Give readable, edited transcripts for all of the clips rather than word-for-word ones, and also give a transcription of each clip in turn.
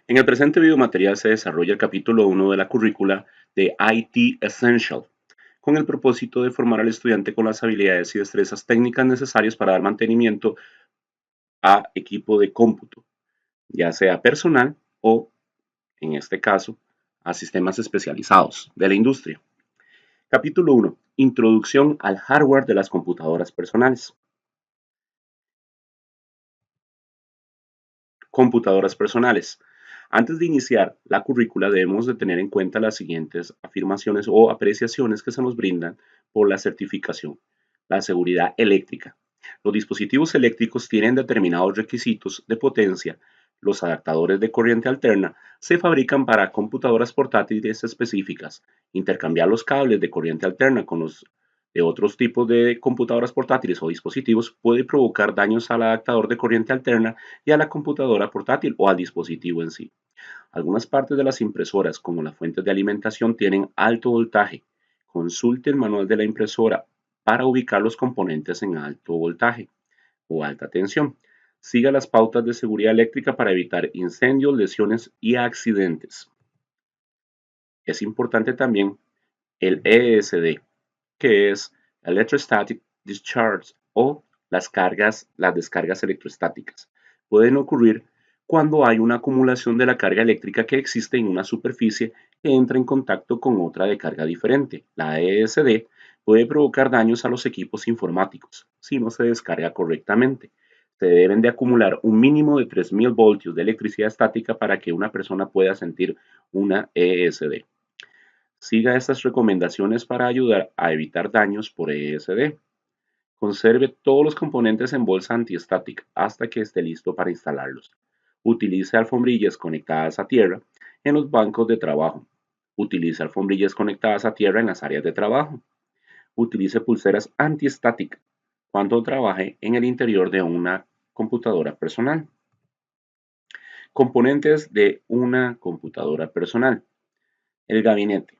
En el presente videomaterial se desarrolla el capítulo 1 de la currícula de IT Essential, con el propósito de formar al estudiante con las habilidades y destrezas técnicas necesarias para dar mantenimiento a equipo de cómputo, ya sea personal o, en este caso, a sistemas especializados de la industria. Capítulo 1. Introducción al hardware de las computadoras personales. Computadoras personales. Antes de iniciar la currícula debemos de tener en cuenta las siguientes afirmaciones o apreciaciones que se nos brindan por la certificación. La seguridad eléctrica. Los dispositivos eléctricos tienen determinados requisitos de potencia. Los adaptadores de corriente alterna se fabrican para computadoras portátiles específicas. Intercambiar los cables de corriente alterna con los de otros tipos de computadoras portátiles o dispositivos puede provocar daños al adaptador de corriente alterna y a la computadora portátil o al dispositivo en sí. Algunas partes de las impresoras, como las fuentes de alimentación, tienen alto voltaje. Consulte el manual de la impresora para ubicar los componentes en alto voltaje o alta tensión. Siga las pautas de seguridad eléctrica para evitar incendios, lesiones y accidentes. Es importante también el ESD, que es Electrostatic Discharge o las descargas electrostáticas. Pueden ocurrir cuando hay una acumulación de la carga eléctrica que existe en una superficie que entra en contacto con otra de carga diferente. La ESD puede provocar daños a los equipos informáticos si no se descarga correctamente. Se deben de acumular un mínimo de 3000 voltios de electricidad estática para que una persona pueda sentir una ESD. Siga estas recomendaciones para ayudar a evitar daños por ESD. Conserve todos los componentes en bolsa antiestática hasta que esté listo para instalarlos. Utilice alfombrillas conectadas a tierra en los bancos de trabajo. Utilice alfombrillas conectadas a tierra en las áreas de trabajo. Utilice pulseras antiestáticas cuando trabaje en el interior de una computadora personal. Componentes de una computadora personal. El gabinete.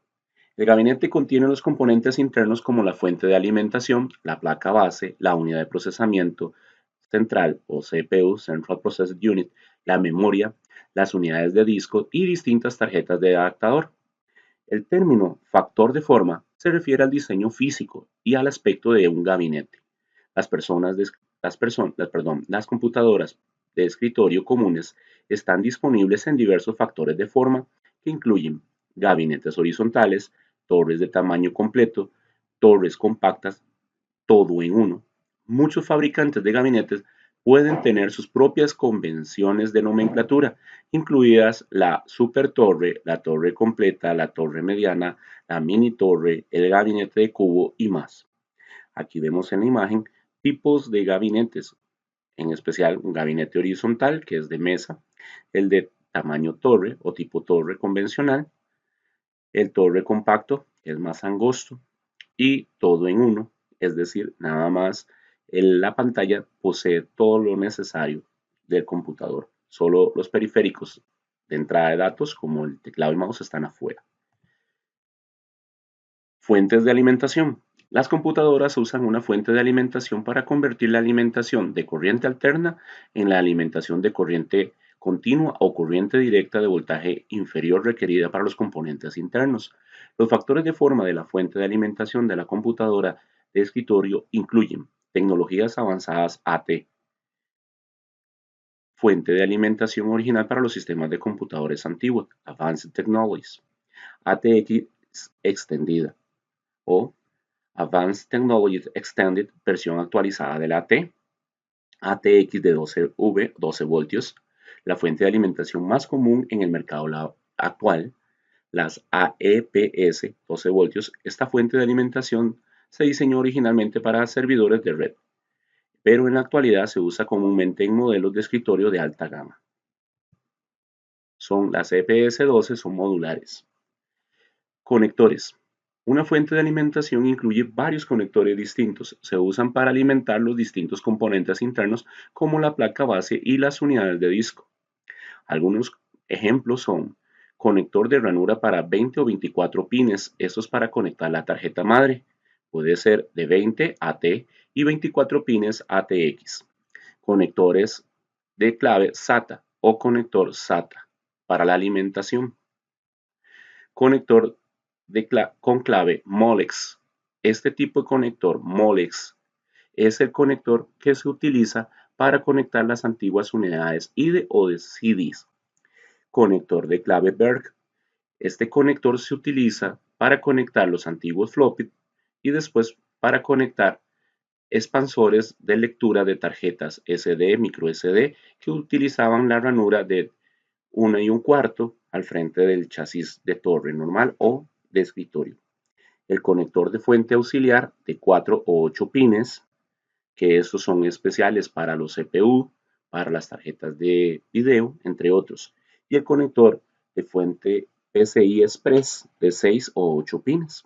El gabinete contiene los componentes internos como la fuente de alimentación, la placa base, la unidad de procesamiento central o CPU, Central Processing Unit, la memoria, las unidades de disco y distintas tarjetas de adaptador. El término factor de forma se refiere al diseño físico y al aspecto de un gabinete. Las, personas de- las, person- las- perdón, las computadoras de escritorio comunes están disponibles en diversos factores de forma que incluyen gabinetes horizontales, torres de tamaño completo, torres compactas, todo en uno. Muchos fabricantes de gabinetes pueden tener sus propias convenciones de nomenclatura, incluidas la super torre, la torre completa, la torre mediana, la mini torre, el gabinete de cubo y más. Aquí vemos en la imagen tipos de gabinetes, en especial un gabinete horizontal, que es de mesa, el de tamaño torre o tipo torre convencional, el torre compacto, que es más angosto, y todo en uno, es decir, nada más la pantalla posee todo lo necesario del computador. Solo los periféricos de entrada de datos, como el teclado y mouse, están afuera. Fuentes de alimentación. Las computadoras usan una fuente de alimentación para convertir la alimentación de corriente alterna en la alimentación de corriente continua o corriente directa de voltaje inferior requerida para los componentes internos. Los factores de forma de la fuente de alimentación de la computadora de escritorio incluyen tecnologías avanzadas AT, fuente de alimentación original para los sistemas de computadores antiguos, Advanced Technologies, ATX extendida o Advanced Technologies Extended, versión actualizada de la ATX de 12 voltios, la fuente de alimentación más común en el mercado actual, las AEPS 12 voltios. Esta fuente de alimentación se diseñó originalmente para servidores de red, pero en la actualidad se usa comúnmente en modelos de escritorio de alta gama. Las EPS 12 son modulares. Conectores. Una fuente de alimentación incluye varios conectores distintos. Se usan para alimentar los distintos componentes internos como la placa base y las unidades de disco. Algunos ejemplos son conector de ranura para 20 o 24 pines. Esto es para conectar la tarjeta madre. Puede ser de 20 AT y 24 pines ATX. Conectores de clave SATA o conector SATA. para la alimentación. Conector con clave Molex. Este tipo de conector Molex es el conector que se utiliza para conectar las antiguas unidades IDE o de CDs. Conector de clave Berg. Este conector se utiliza para conectar los antiguos floppy y después para conectar expansores de lectura de tarjetas SD, micro SD, que utilizaban la ranura de 1 1/4 al frente del chasis de torre normal o de escritorio. El conector de fuente auxiliar de 4 o 8 pines, que estos son especiales para los CPU, para las tarjetas de video, entre otros. Y el conector de fuente PCI Express de 6 o 8 pines.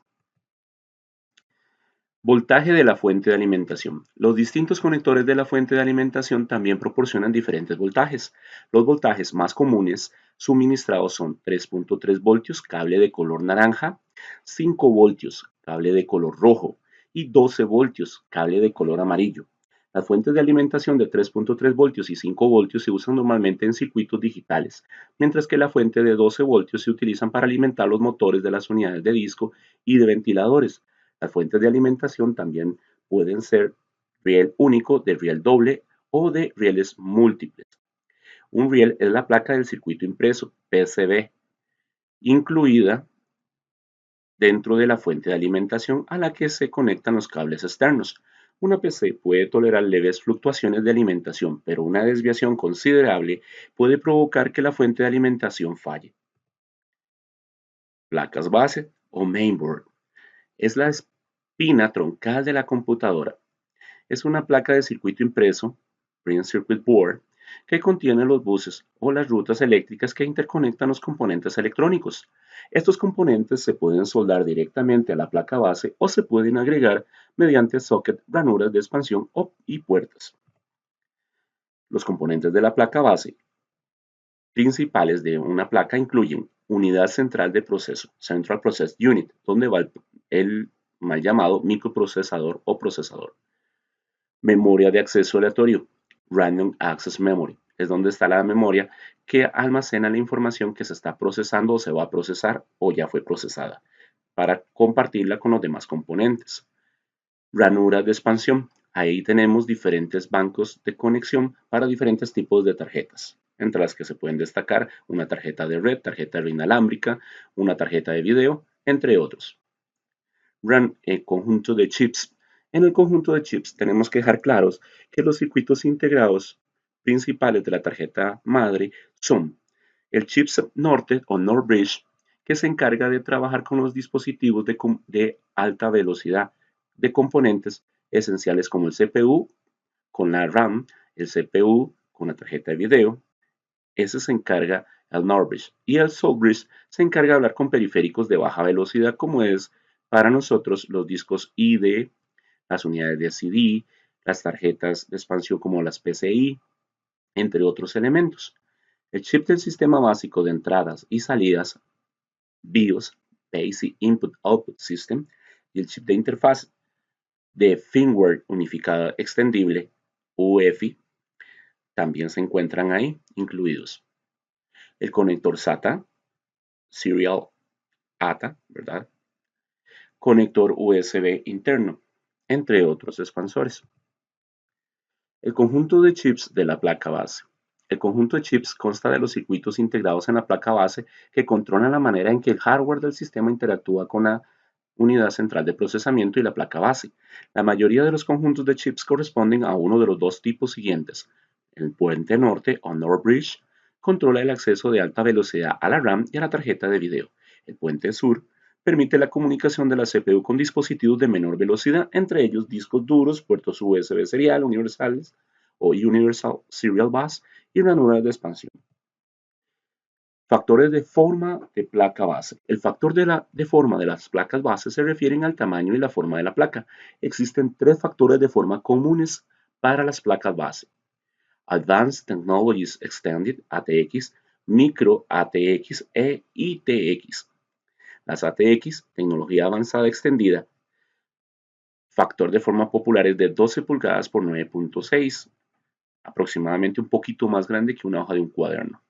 Voltaje de la fuente de alimentación. Los distintos conectores de la fuente de alimentación también proporcionan diferentes voltajes. Los voltajes más comunes suministrados son 3.3 voltios, cable de color naranja, 5 voltios, cable de color rojo y 12 voltios, cable de color amarillo. Las fuentes de alimentación de 3.3 voltios y 5 voltios se usan normalmente en circuitos digitales, mientras que la fuente de 12 voltios se utilizan para alimentar los motores de las unidades de disco y de ventiladores. Las fuentes de alimentación también pueden ser riel único, de riel doble o de rieles múltiples. Un riel es la placa del circuito impreso, PCB, incluida dentro de la fuente de alimentación a la que se conectan los cables externos. Una PC puede tolerar leves fluctuaciones de alimentación, pero una desviación considerable puede provocar que la fuente de alimentación falle. Placas base o mainboard. Es la espina troncal de la computadora. Es una placa de circuito impreso, Print Circuit Board, que contiene los buses o las rutas eléctricas que interconectan los componentes electrónicos. Estos componentes se pueden soldar directamente a la placa base o se pueden agregar mediante socket, ranuras de expansión y puertas. Los componentes de la placa base principales de una placa incluyen unidad central de proceso, Central Process Unit, donde va el mal llamado microprocesador o procesador. Memoria de acceso aleatorio, Random Access Memory, es donde está la memoria que almacena la información que se está procesando o se va a procesar o ya fue procesada para compartirla con los demás componentes. Ranura de expansión, ahí tenemos diferentes bancos de conexión para diferentes tipos de tarjetas, entre las que se pueden destacar una tarjeta de red, tarjeta inalámbrica, una tarjeta de video, entre otros. Conjunto de chips. En el conjunto de chips tenemos que dejar claros que los circuitos integrados principales de la tarjeta madre son el chipset norte o NOR bridge, que se encarga de trabajar con los dispositivos de alta velocidad de componentes esenciales como el CPU con la RAM, el CPU con la tarjeta de video. Ese se encarga el NOR bridge, y el Soul bridge se encarga de hablar con periféricos de baja velocidad, como es para nosotros los discos ID, las unidades de CD, las tarjetas de expansión como las PCI, entre otros elementos. El chip del sistema básico de entradas y salidas, BIOS, Basic Input Output System, y el chip de interfaz de firmware unificada extendible, UEFI, también se encuentran ahí incluidos. El conector SATA, Serial ATA, ¿verdad? Conector USB interno, entre otros expansores. El conjunto de chips de la placa base. El conjunto de chips consta de los circuitos integrados en la placa base que controlan la manera en que el hardware del sistema interactúa con la unidad central de procesamiento y la placa base. La mayoría de los conjuntos de chips corresponden a uno de los dos tipos siguientes. El puente norte o NOR bridge controla el acceso de alta velocidad a la RAM y a la tarjeta de video. El puente sur permite la comunicación de la CPU con dispositivos de menor velocidad, entre ellos discos duros, puertos USB serial universales o Universal Serial Bus y ranuras de expansión. Factores de forma de placa base. El factor de forma de las placas base se refieren al tamaño y la forma de la placa. Existen tres factores de forma comunes para las placas base: Advanced Technologies Extended, ATX, Micro ATX e ITX. Las ATX, tecnología avanzada extendida, factor de forma popular es de 12 pulgadas por 9.6, aproximadamente un poquito más grande que una hoja de un cuaderno.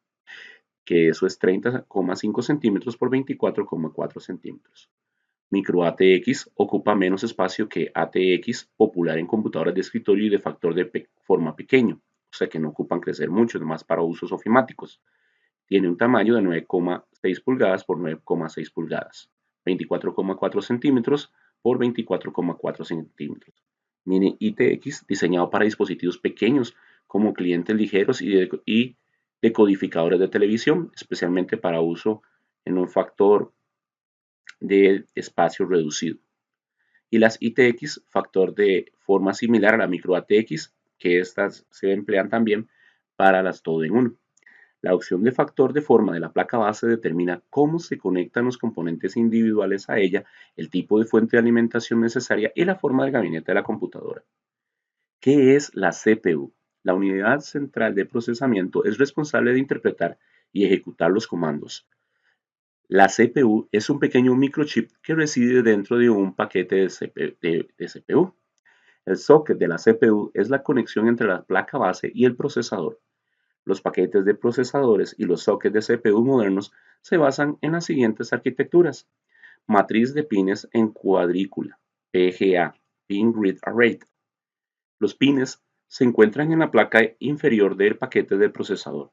que eso es 30,5 centímetros por 24,4 centímetros. Micro ATX ocupa menos espacio que ATX, popular en computadoras de escritorio y de factor de forma pequeño, o sea que no ocupan crecer mucho, nomás para usos ofimáticos. Tiene un tamaño de 9,6 pulgadas por 9,6 pulgadas, 24,4 centímetros por 24,4 centímetros. Mini ITX diseñado para dispositivos pequeños como clientes ligeros y decodificadores de televisión, especialmente para uso en un factor de espacio reducido. Y las ITX, factor de forma similar a la micro ATX, que estas se emplean también para las todo en uno. La opción de factor de forma de la placa base determina cómo se conectan los componentes individuales a ella, el tipo de fuente de alimentación necesaria y la forma del gabinete de la computadora. ¿Qué es la CPU? La unidad central de procesamiento es responsable de interpretar y ejecutar los comandos. La CPU es un pequeño microchip que reside dentro de un paquete de CPU. El socket de la CPU es la conexión entre la placa base y el procesador. Los paquetes de procesadores y los sockets de CPU modernos se basan en las siguientes arquitecturas: matriz de pines en cuadrícula, PGA, Pin Grid Array. Los pines se encuentran en la placa inferior del paquete del procesador,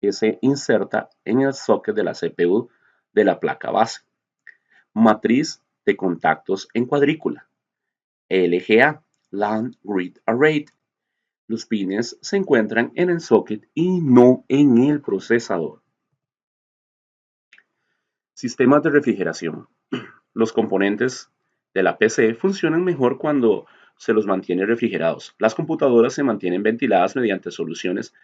que se inserta en el socket de la CPU de la placa base. Matriz de contactos en cuadrícula, LGA, Land Grid Array. Los pines se encuentran en el socket y no en el procesador. Sistemas de refrigeración. Los componentes de la PC funcionan mejor cuando se los mantiene refrigerados. Las computadoras se mantienen ventiladas mediante soluciones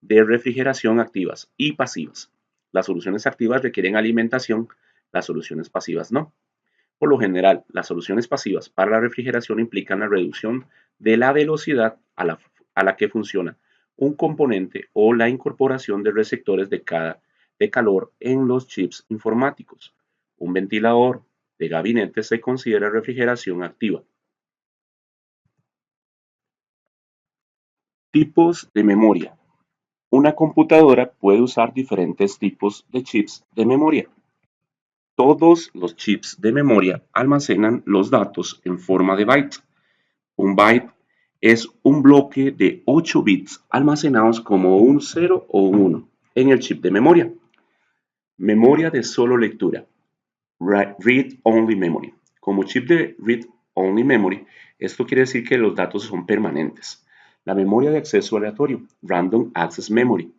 de refrigeración activas y pasivas. Las soluciones activas requieren alimentación, las soluciones pasivas no. Por lo general, las soluciones pasivas para la refrigeración implican la reducción de la velocidad a la que funciona un componente o la incorporación de receptores de calor en los chips informáticos. Un ventilador de gabinete se considera refrigeración activa. Tipos de memoria. Una computadora puede usar diferentes tipos de chips de memoria. Todos los chips de memoria almacenan los datos en forma de bytes. Un byte es un bloque de 8 bits almacenados como un 0 o un 1 en el chip de memoria. Memoria de solo lectura, Read-Only Memory. Como chip de Read-Only Memory, esto quiere decir que los datos son permanentes. La memoria de acceso aleatorio, Random Access Memory,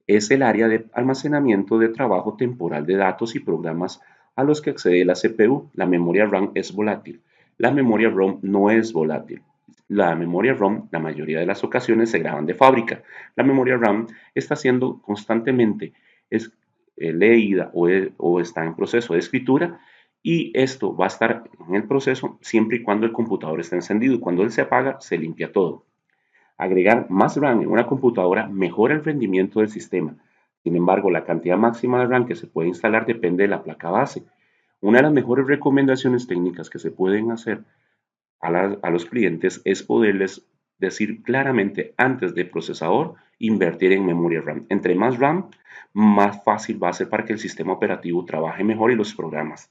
es el área de almacenamiento de trabajo temporal de datos y programas a los que accede la CPU. La memoria RAM es volátil. La memoria ROM no es volátil. La memoria ROM, la mayoría de las ocasiones, se graban de fábrica. La memoria RAM está siendo constantemente leída o está en proceso de escritura, y esto va a estar en el proceso siempre y cuando el computador esté encendido. Cuando él se apaga, se limpia todo. Agregar más RAM en una computadora mejora el rendimiento del sistema. Sin embargo, la cantidad máxima de RAM que se puede instalar depende de la placa base. Una de las mejores recomendaciones técnicas que se pueden hacer a los clientes es poderles decir claramente antes de procesador, invertir en memoria RAM. Entre más RAM, más fácil va a ser para que el sistema operativo trabaje mejor y los programas.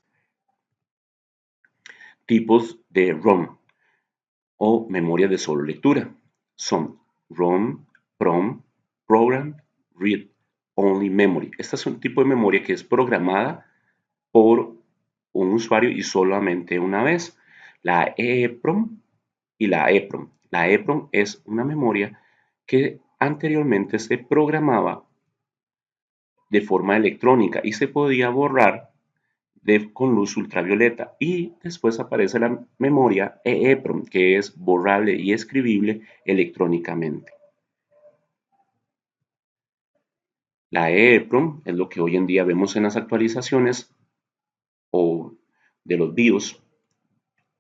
Tipos de ROM o memoria de solo lectura son ROM, PROM, Program, Read Only Memory. Este es un tipo de memoria que es programada por un usuario y solamente una vez. La EEPROM y la EPROM. La EPROM es una memoria que anteriormente se programaba de forma electrónica y se podía borrar con luz ultravioleta, y después aparece la memoria EEPROM, que es borrable y escribible electrónicamente. La EEPROM es lo que hoy en día vemos en las actualizaciones o de los BIOS.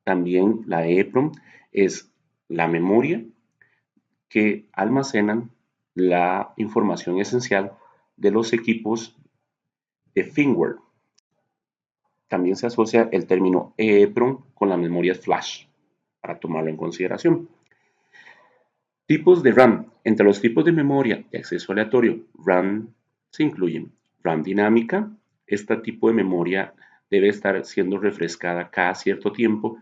También la EEPROM es la memoria que almacenan la información esencial de los equipos de firmware. También se asocia el término EEPROM con las memorias flash, para tomarlo en consideración. Tipos de RAM. Entre los tipos de memoria de acceso aleatorio, RAM se incluyen RAM dinámica. Este tipo de memoria debe estar siendo refrescada cada cierto tiempo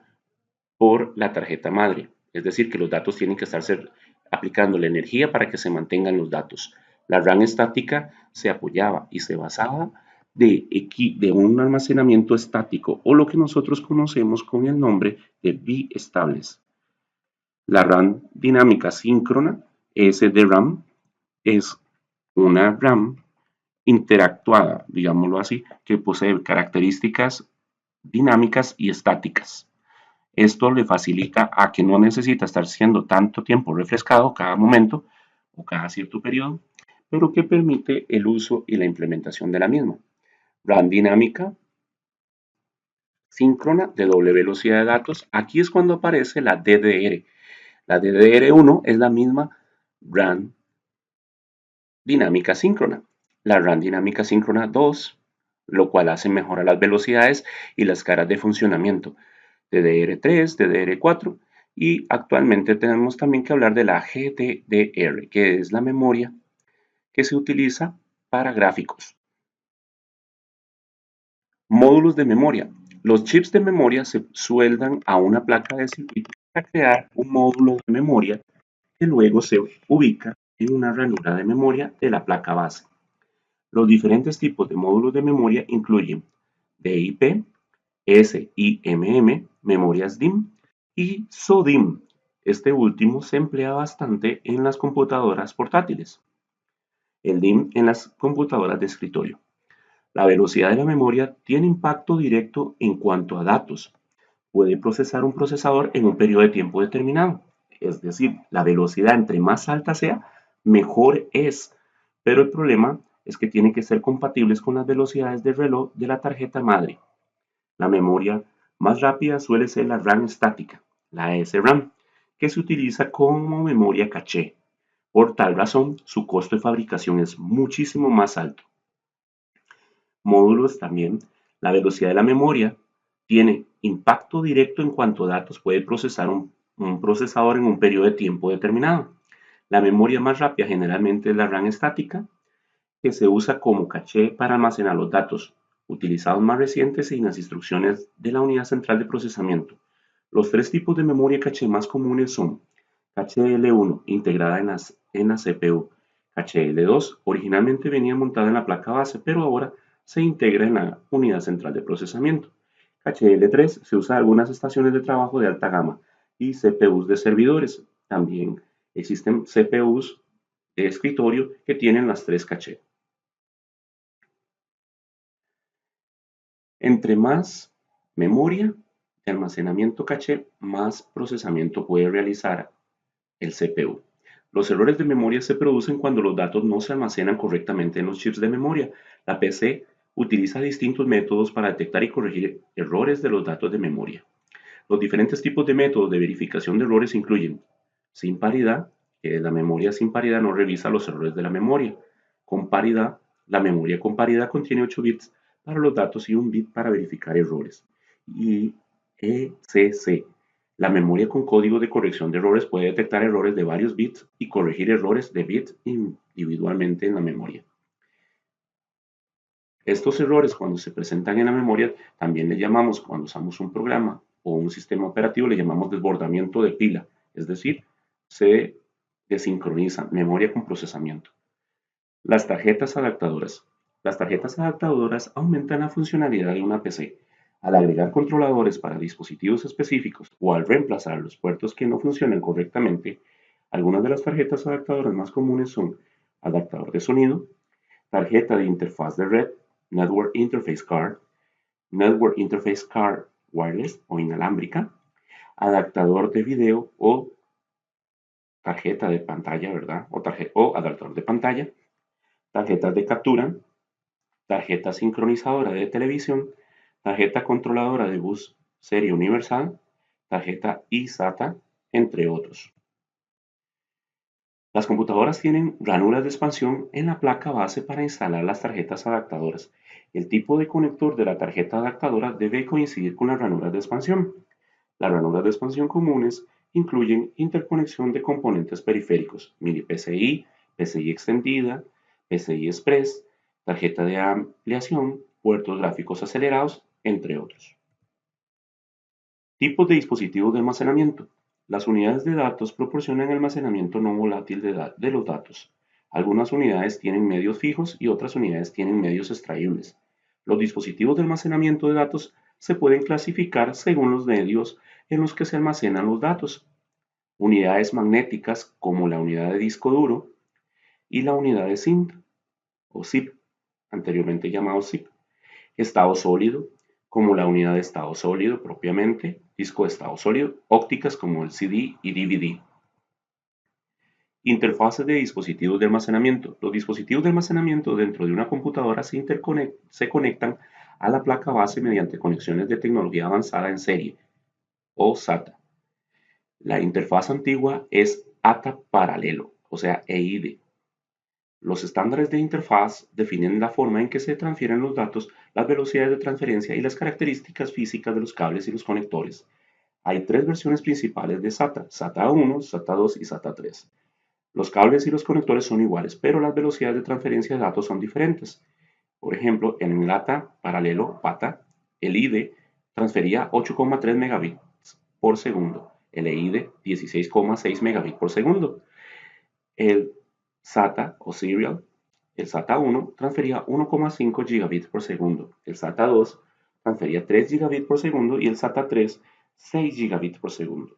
por la tarjeta madre. Es decir, que los datos tienen que estarse aplicando la energía para que se mantengan los datos. La RAM estática se apoyaba y se basaba de un almacenamiento estático o lo que nosotros conocemos con el nombre de biestables. La RAM dinámica síncrona, SDRAM, es una RAM interactuada, digámoslo así, que posee características dinámicas y estáticas. Esto le facilita a que no necesita estar siendo tanto tiempo refrescado cada momento o cada cierto periodo, pero que permite el uso y la implementación de la misma. RAM dinámica síncrona de doble velocidad de datos. Aquí es cuando aparece la DDR. La DDR1 es la misma RAM dinámica síncrona. La RAM dinámica síncrona 2, lo cual hace mejorar las velocidades y las caras de funcionamiento. DDR3, DDR4 y actualmente tenemos también que hablar de la GDDR, que es la memoria que se utiliza para gráficos. Módulos de memoria. Los chips de memoria se sueldan a una placa de circuito para crear un módulo de memoria que luego se ubica en una ranura de memoria de la placa base. Los diferentes tipos de módulos de memoria incluyen DIP, SIMM, memorias DIMM y SODIMM. Este último se emplea bastante en las computadoras portátiles. El DIMM en las computadoras de escritorio. La velocidad de la memoria tiene impacto directo en cuanto a datos. Puede procesar un procesador en un periodo de tiempo determinado. Es decir, la velocidad entre más alta sea, mejor es. Pero el problema es que tienen que ser compatibles con las velocidades del reloj de la tarjeta madre. La memoria más rápida suele ser la RAM estática, la SRAM, que se utiliza como memoria caché. Por tal razón, su costo de fabricación es muchísimo más alto. Módulos también. La velocidad de la memoria tiene impacto directo en cuanto datos puede procesar un procesador en un periodo de tiempo determinado. La memoria más rápida generalmente es la RAM estática, que se usa como caché para almacenar los datos utilizados más recientes en las instrucciones de la unidad central de procesamiento. Los tres tipos de memoria caché más comunes son caché L1 integrada en la CPU, caché L2 originalmente venía montada en la placa base, pero ahora se integra en la unidad central de procesamiento. Caché L3 se usa en algunas estaciones de trabajo de alta gama y CPUs de servidores. También existen CPUs de escritorio que tienen las tres caché. Entre más memoria de almacenamiento caché, más procesamiento puede realizar el CPU. Los errores de memoria se producen cuando los datos no se almacenan correctamente en los chips de memoria. La PC utiliza distintos métodos para detectar y corregir errores de los datos de memoria. Los diferentes tipos de métodos de verificación de errores incluyen sin paridad, que la memoria sin paridad no revisa los errores de la memoria. Con paridad, la memoria con paridad contiene 8 bits para los datos y un bit para verificar errores. Y ECC, la memoria con código de corrección de errores puede detectar errores de varios bits y corregir errores de bits individualmente en la memoria. Estos errores cuando se presentan en la memoria también le llamamos, cuando usamos un programa o un sistema operativo, le llamamos desbordamiento de pila, es decir, se desincroniza memoria con procesamiento. Las tarjetas adaptadoras. Las tarjetas adaptadoras aumentan la funcionalidad de una PC. Al agregar controladores para dispositivos específicos o al reemplazar los puertos que no funcionan correctamente, algunas de las tarjetas adaptadoras más comunes son adaptador de sonido, tarjeta de interfaz de red, Network Interface Card Wireless o inalámbrica, adaptador de video o tarjeta de pantalla, ¿verdad? O adaptador de pantalla, tarjetas de captura, tarjeta sincronizadora de televisión, tarjeta controladora de bus serie universal, tarjeta eSATA, entre otros. Las computadoras tienen ranuras de expansión en la placa base para instalar las tarjetas adaptadoras. El tipo de conector de la tarjeta adaptadora debe coincidir con las ranuras de expansión. Las ranuras de expansión comunes incluyen interconexión de componentes periféricos, mini PCI, PCI extendida, PCI Express, tarjeta de ampliación, puertos gráficos acelerados, entre otros. Tipos de dispositivos de almacenamiento. Las unidades de datos proporcionan almacenamiento no volátil de los datos. Algunas unidades tienen medios fijos y otras unidades tienen medios extraíbles. Los dispositivos de almacenamiento de datos se pueden clasificar según los medios en los que se almacenan los datos. Unidades magnéticas como la unidad de disco duro y la unidad de cinta o zip, anteriormente llamado zip. Estado sólido, como la unidad de estado sólido propiamente, disco de estado sólido, ópticas como el CD y DVD. Interfaces de dispositivos de almacenamiento. Los dispositivos de almacenamiento dentro de una computadora se conectan a la placa base mediante conexiones de tecnología avanzada en serie o SATA. La interfaz antigua es ATA paralelo, o sea, EID. Los estándares de interfaz definen la forma en que se transfieren los datos, las velocidades de transferencia y las características físicas de los cables y los conectores. Hay tres versiones principales de SATA: SATA 1, SATA 2 y SATA 3. Los cables y los conectores son iguales, pero las velocidades de transferencia de datos son diferentes. Por ejemplo, en el ATA paralelo PATA, el ID transfería 8,3 megabits por segundo, el EID 16,6 megabits por segundo. El SATA o Serial, el SATA 1 transfería 1,5 gigabits por segundo, el SATA 2 transfería 3 gigabits por segundo y el SATA 3 6 gigabits por segundo.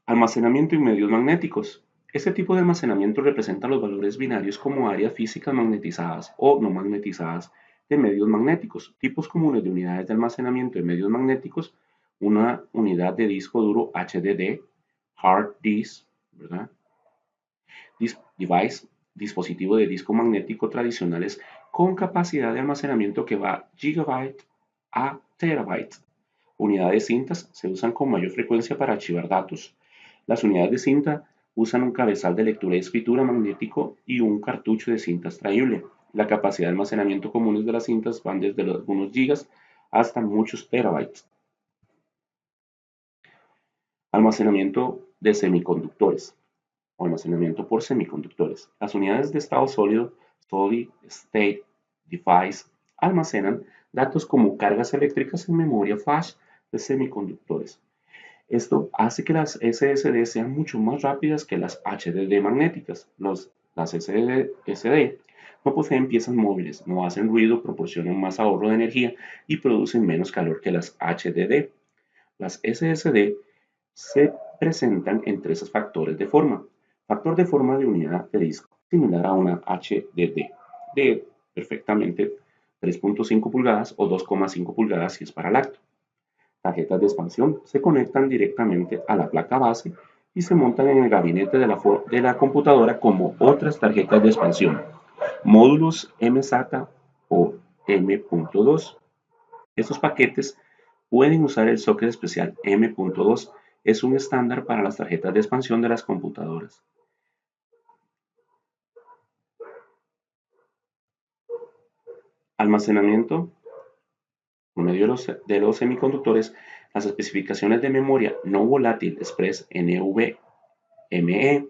Almacenamiento en medios magnéticos. Este tipo de almacenamiento representa los valores binarios como áreas físicas magnetizadas o no magnetizadas de medios magnéticos. Tipos comunes de unidades de almacenamiento de medios magnéticos: una unidad de disco duro HDD, hard disk, ¿verdad? Device, dispositivo de disco magnético tradicionales con capacidad de almacenamiento que va gigabyte a terabyte. Unidades de cintas se usan con mayor frecuencia para archivar datos. Las unidades de cinta usan un cabezal de lectura y escritura magnético y un cartucho de cinta extraíble. La capacidad de almacenamiento comunes de las cintas van desde algunos gigas hasta muchos terabytes. Almacenamiento de semiconductores o almacenamiento por semiconductores. Las unidades de estado sólido, Solid State Device, almacenan datos como cargas eléctricas en memoria flash de semiconductores. Esto hace que las SSD sean mucho más rápidas que las HDD magnéticas. Las SSD no poseen piezas móviles, no hacen ruido, proporcionan más ahorro de energía y producen menos calor que las HDD. Las SSD se presentan en tres factores de forma. Factor de forma de unidad de disco, similar a una HDD, de perfectamente 3.5 pulgadas o 2,5 pulgadas si es para lacto. Tarjetas de expansión se conectan directamente a la placa base y se montan en el gabinete de la computadora como otras tarjetas de expansión. Módulos MSATA o M.2. Estos paquetes pueden usar el socket especial M.2. Es un estándar para las tarjetas de expansión de las computadoras. Almacenamiento por medio de los semiconductores. Las especificaciones de memoria no volátil Express NVMe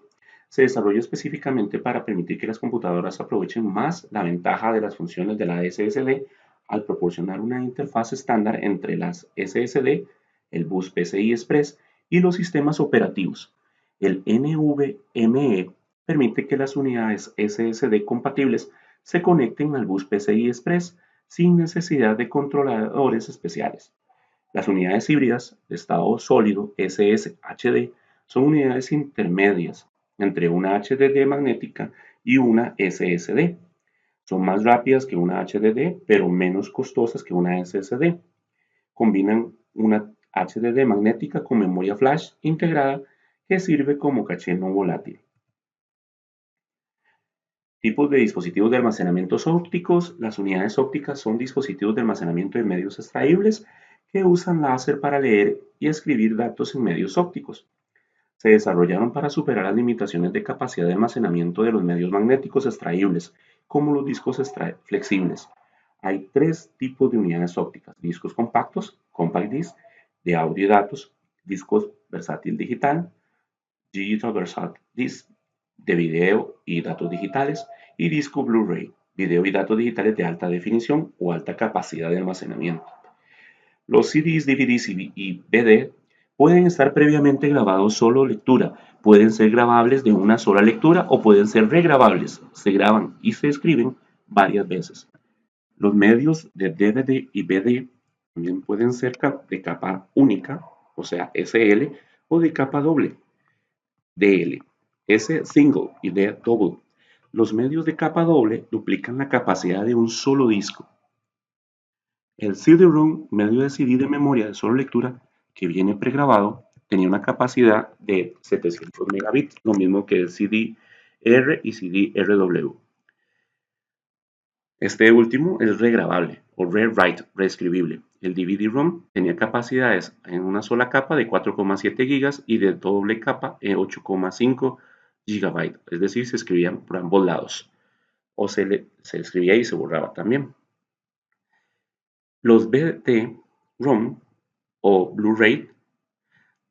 se desarrolló específicamente para permitir que las computadoras aprovechen más la ventaja de las funciones de la SSD al proporcionar una interfaz estándar entre las SSD, el bus PCI Express y los sistemas operativos. El NVMe permite que las unidades SSD compatibles se conecten al bus PCI Express sin necesidad de controladores especiales. Las unidades híbridas de estado sólido SSHD son unidades intermedias entre una HDD magnética y una SSD. Son más rápidas que una HDD, pero menos costosas que una SSD. Combinan una HDD magnética con memoria flash integrada que sirve como caché no volátil. Tipos de dispositivos de almacenamiento ópticos. Las unidades ópticas son dispositivos de almacenamiento de medios extraíbles que usan láser para leer y escribir datos en medios ópticos. Se desarrollaron para superar las limitaciones de capacidad de almacenamiento de los medios magnéticos extraíbles, como los discos flexibles. Hay tres tipos de unidades ópticas: discos compactos, compact disc, de audio y datos; discos versátil digital, digital versatile disc; de video y datos digitales, y disco Blu-ray, video y datos digitales de alta definición o alta capacidad de almacenamiento. Los CDs, DVDs y BD pueden estar previamente grabados solo lectura, pueden ser grabables de una sola lectura o pueden ser regrabables, se graban y se escriben varias veces. Los medios de DVD y BD también pueden ser de capa única, o sea, SL, o de capa doble, DL, S single y D double. Los medios de capa doble duplican la capacidad de un solo disco. El CD-ROM, medio de CD de memoria de solo lectura que viene pregrabado, tenía una capacidad de 700 megabits, lo mismo que el CD-R y CD-RW. Este último es regrabable o rewrite, reescribible. El DVD-ROM tenía capacidades en una sola capa de 4,7 GB y de doble capa en 8,5 GB, es decir, se escribían por ambos lados o se escribía y se borraba también. Los BD-ROM o Blu-ray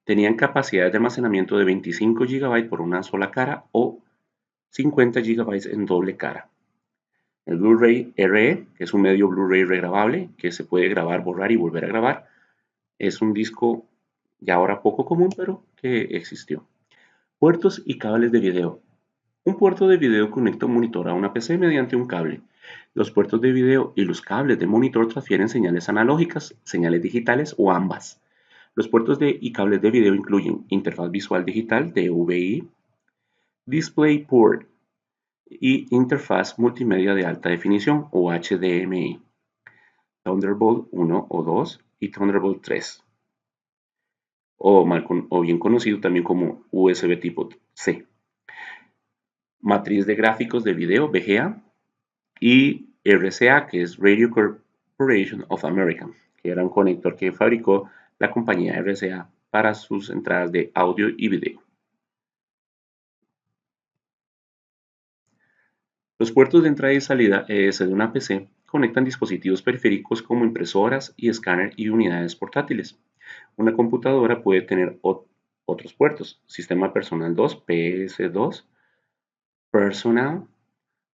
tenían capacidades de almacenamiento de 25 GB por una sola cara o 50 GB en doble cara. El Blu-ray RE, que es un medio Blu-ray regrabable que se puede grabar, borrar y volver a grabar, es un disco ya ahora poco común, pero que existió. Puertos y cables de video. Un puerto de video conecta un monitor a una PC mediante un cable. Los puertos de video y los cables de monitor transfieren señales analógicas, señales digitales o ambas. Los puertos y cables de video incluyen interfaz visual digital DVI, DisplayPort y interfaz multimedia de alta definición o HDMI, Thunderbolt 1 o 2 y Thunderbolt 3, o bien conocido también como USB tipo C. Matriz de gráficos de video VGA y RCA, que es Radio Corporation of America, que era un conector que fabricó la compañía RCA para sus entradas de audio y video. Los puertos de entrada y salida ES de una PC conectan dispositivos periféricos como impresoras y escáner y unidades portátiles. Una computadora puede tener otros puertos: Sistema Personal 2, PS2, Personal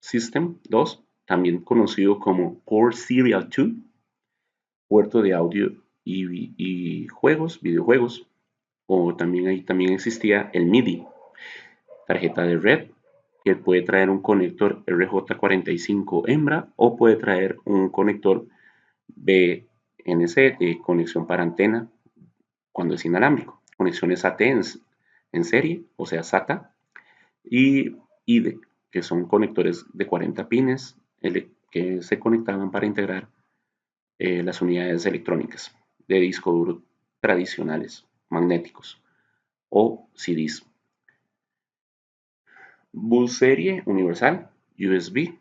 System 2, también conocido como Core Serial 2, puerto de audio y juegos, videojuegos, o también existía el MIDI, tarjeta de red, que puede traer un conector RJ45 hembra o puede traer un conector BNC de conexión para antena cuando es inalámbrico, conexiones AT en serie, o sea SATA, y IDE, que son conectores de 40 pines que se conectaban para integrar las unidades electrónicas de disco duro tradicionales, magnéticos o CDs. Bus Serie Universal, USB.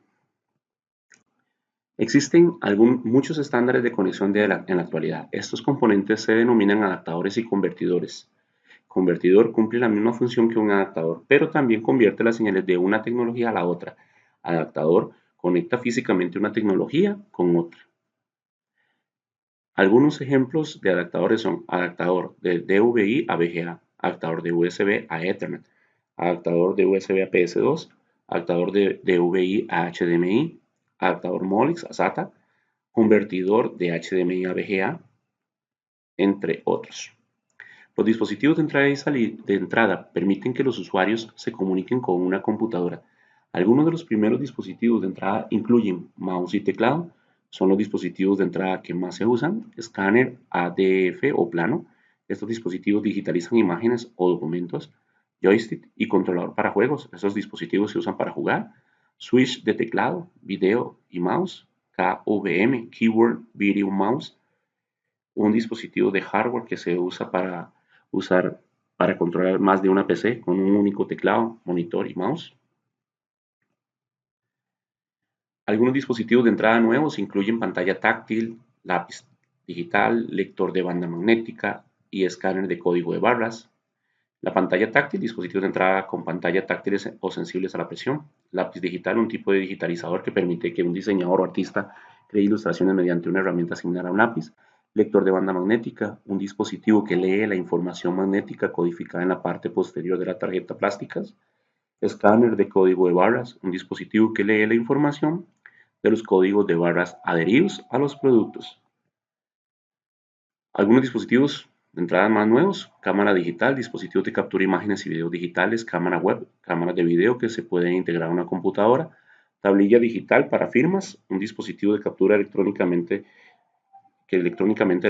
Existen muchos estándares de conexión en la actualidad. Estos componentes se denominan adaptadores y convertidores. Convertidor cumple la misma función que un adaptador, pero también convierte las señales de una tecnología a la otra. Adaptador conecta físicamente una tecnología con otra. Algunos ejemplos de adaptadores son adaptador de DVI a VGA, adaptador de USB a Ethernet, adaptador de USB a PS2, adaptador de DVI a HDMI, adaptador Molex a SATA, convertidor de HDMI a VGA, entre otros. Los dispositivos de entrada y de entrada permiten que los usuarios se comuniquen con una computadora. Algunos de los primeros dispositivos de entrada incluyen mouse y teclado. Son los dispositivos de entrada que más se usan: escáner ADF o plano. Estos dispositivos digitalizan imágenes o documentos. Joystick y controlador para juegos. Estos dispositivos se usan para jugar. Switch de teclado, video y mouse. KVM, Keyboard Video Mouse. Un dispositivo de hardware que se usa para controlar más de una PC con un único teclado, monitor y mouse. Algunos dispositivos de entrada nuevos incluyen pantalla táctil, lápiz digital, lector de banda magnética y escáner de código de barras. La pantalla táctil, dispositivos de entrada con pantalla táctiles o sensibles a la presión. Lápiz digital, un tipo de digitalizador que permite que un diseñador o artista cree ilustraciones mediante una herramienta similar a un lápiz. Lector de banda magnética, un dispositivo que lee la información magnética codificada en la parte posterior de la tarjeta plásticas. Escáner de código de barras, un dispositivo que lee la información de los códigos de barras adheridos a los productos. Algunos dispositivos de entrada más nuevos: cámara digital, dispositivos de captura de imágenes y videos digitales, cámara web, cámaras de video que se pueden integrar a una computadora, tablilla digital para firmas, un dispositivo de captura electrónicamente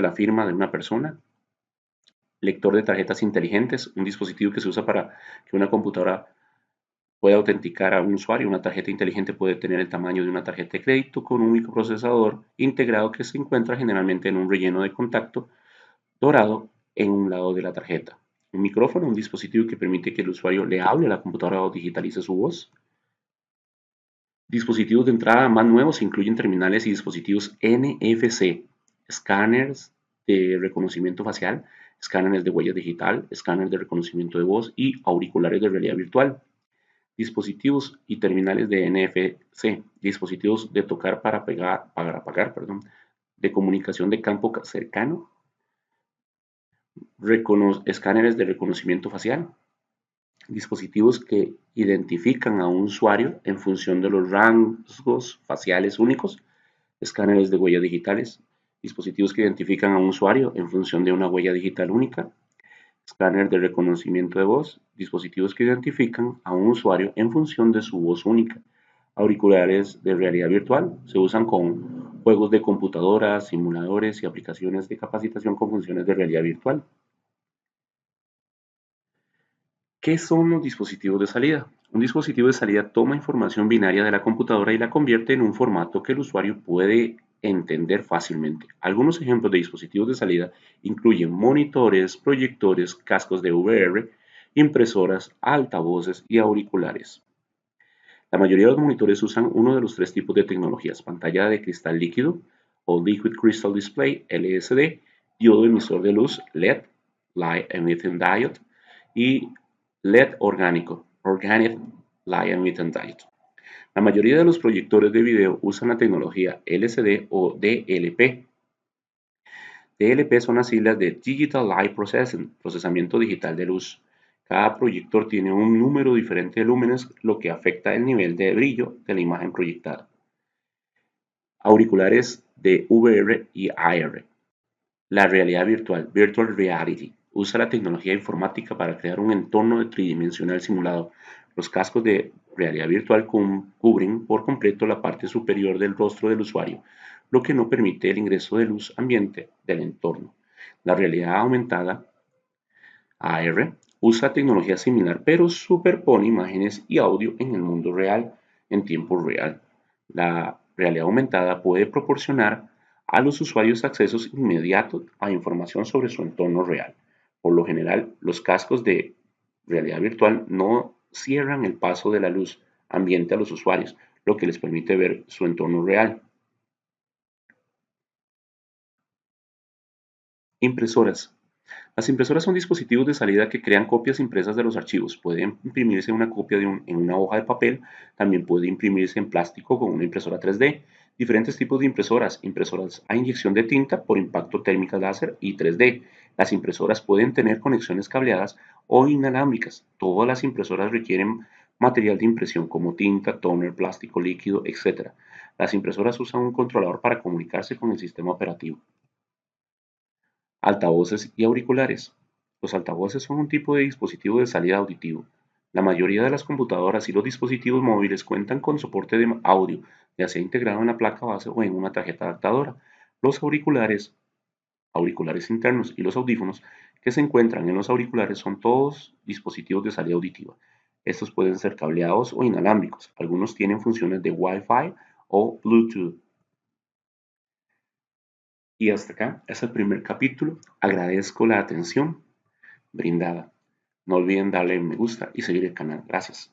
la firma de una persona, lector de tarjetas inteligentes, un dispositivo que se usa para que una computadora pueda autenticar a un usuario. Una tarjeta inteligente puede tener el tamaño de una tarjeta de crédito con un microprocesador integrado que se encuentra generalmente en un relleno de contacto dorado en un lado de la tarjeta. Un micrófono, un dispositivo que permite que el usuario le hable a la computadora o digitalice su voz. Dispositivos de entrada más nuevos incluyen terminales y dispositivos NFC, escáneres de reconocimiento facial, escáneres de huella digital, escáneres de reconocimiento de voz y auriculares de realidad virtual. Dispositivos y terminales de NFC, dispositivos de tocar para apagar, de comunicación de campo cercano, escáneres de reconocimiento facial, dispositivos que identifican a un usuario en función de los rasgos faciales únicos, escáneres de huellas digitales, dispositivos que identifican a un usuario en función de una huella digital única, escáner de reconocimiento de voz, dispositivos que identifican a un usuario en función de su voz única, auriculares de realidad virtual, se usan con juegos de computadoras, simuladores y aplicaciones de capacitación con funciones de realidad virtual. ¿Qué son los dispositivos de salida? Un dispositivo de salida toma información binaria de la computadora y la convierte en un formato que el usuario puede entender fácilmente. Algunos ejemplos de dispositivos de salida incluyen monitores, proyectores, cascos de VR, impresoras, altavoces y auriculares. La mayoría de los monitores usan uno de los tres tipos de tecnologías: pantalla de cristal líquido o Liquid Crystal Display (LCD), diodo emisor de luz LED (Light Emitting Diode) y LED orgánico (Organic Light Emitting Diode). La mayoría de los proyectores de video usan la tecnología LCD o DLP. DLP son las siglas de Digital Light Processing, procesamiento digital de luz. Cada proyector tiene un número diferente de lúmenes, lo que afecta el nivel de brillo de la imagen proyectada. Auriculares de VR y AR. La realidad virtual, Virtual Reality, usa la tecnología informática para crear un entorno tridimensional simulado. Los cascos de realidad virtual cubren por completo la parte superior del rostro del usuario, lo que no permite el ingreso de luz ambiente del entorno. La realidad aumentada, AR, usa tecnología similar pero superpone imágenes y audio en el mundo real en tiempo real. La realidad aumentada puede proporcionar a los usuarios accesos inmediatos a información sobre su entorno real. Por lo general, los cascos de realidad virtual no cierran el paso de la luz ambiente a los usuarios, lo que les permite ver su entorno real. Impresoras. Las impresoras son dispositivos de salida que crean copias impresas de los archivos. Puede imprimirse una copia en una hoja de papel, también puede imprimirse en plástico con una impresora 3D. Diferentes tipos de impresoras: impresoras a inyección de tinta por impacto térmica láser y 3D. Las impresoras pueden tener conexiones cableadas o inalámbricas. Todas las impresoras requieren material de impresión como tinta, tóner, plástico líquido, etc. Las impresoras usan un controlador para comunicarse con el sistema operativo. Altavoces y auriculares. Los altavoces son un tipo de dispositivo de salida auditivo. La mayoría de las computadoras y los dispositivos móviles cuentan con soporte de audio, ya sea integrado en la placa base o en una tarjeta adaptadora. Los auriculares internos y los audífonos que se encuentran en los auriculares son todos dispositivos de salida auditiva. Estos pueden ser cableados o inalámbricos. Algunos tienen funciones de Wi-Fi o Bluetooth. Y hasta acá es el primer capítulo. Agradezco la atención brindada. No olviden darle me gusta y seguir el canal. Gracias.